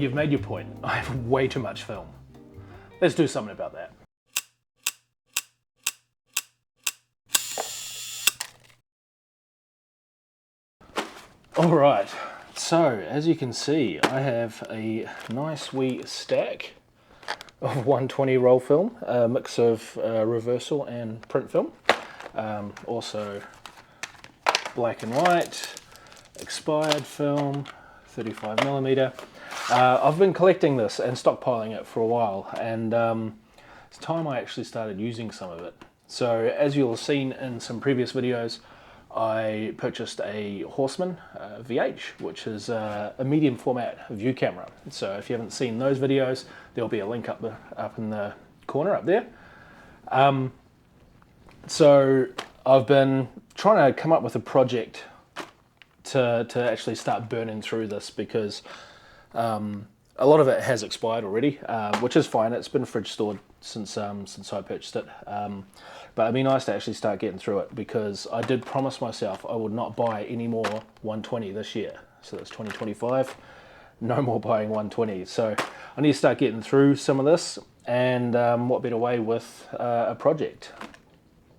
You've made your point. I have way too much film. Let's do something about that. Alright, so as you can see, I have a nice wee stack of 120 roll film, a mix of reversal and print film. Also black and white, expired film, 35mm. I've been collecting this and stockpiling it for a while, and it's time I actually started using some of it. So as you'll have seen in some previous videos, I purchased a Horseman VH, which is a medium format view camera. So if you haven't seen those videos, there'll be a link up in the corner up there. So I've been trying to come up with a project to actually start burning through this, because a lot of it has expired already, which is fine. It's been fridge stored since I purchased it. But it'd be nice to actually start getting through it, because I did promise myself I would not buy any more 120 this year. So that's 2025, no more buying 120. So I need to start getting through some of this, and what better way with a project.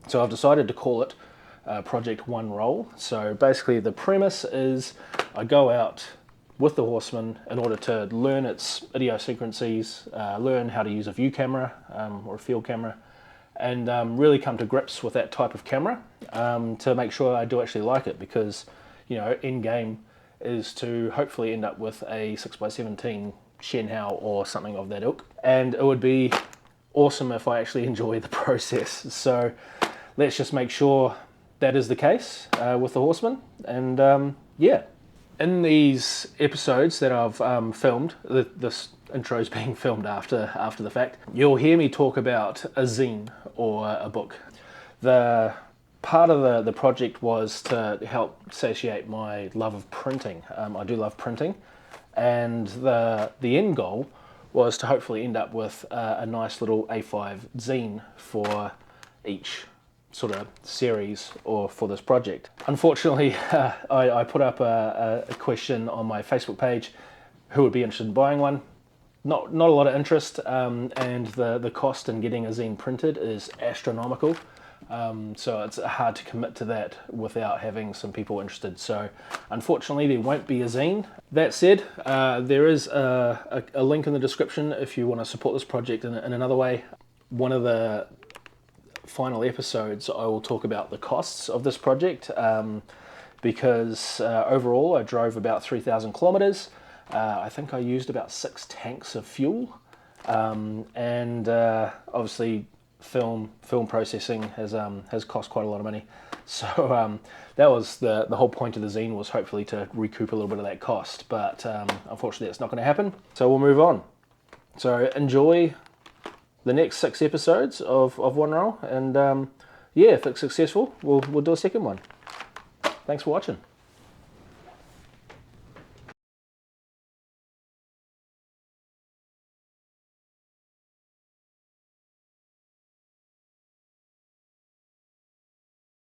So I've decided to call it Project Oneroll. So basically the premise is I go out with the Horseman in order to learn its idiosyncrasies, learn how to use a view camera or a field camera, and really come to grips with that type of camera to make sure I do actually like it, because, you know, end game is to hopefully end up with a 6x17 Shenhao or something of that ilk, and it would be awesome if I actually enjoy the process. So let's just make sure that is the case with the Horseman, and yeah. In these episodes that I've filmed, this intro is being filmed after the fact, you'll hear me talk about a zine or a book. The part of the project was to help satiate my love of printing. I do love printing, and the end goal was to hopefully end up with a nice little A5 zine for each sort of series or for this project. Unfortunately, I put up a question on my Facebook page, who would be interested in buying one. Not a lot of interest, and the cost in getting a zine printed is astronomical. So it's hard to commit to that without having some people interested. So unfortunately there won't be a zine. That said, there is a link in the description if you want to support this project in another way. One of the final episodes I will talk about the costs of this project, because overall I drove about 3,000 kilometers. I think I used about 6 tanks of fuel, and obviously film processing has cost quite a lot of money. So that was the whole point of the zine, was hopefully to recoup a little bit of that cost, but unfortunately it's not going to happen, so we'll move on. So enjoy the next 6 episodes of Oneroll, and yeah, if it's successful, we'll do a second one. Thanks for watching.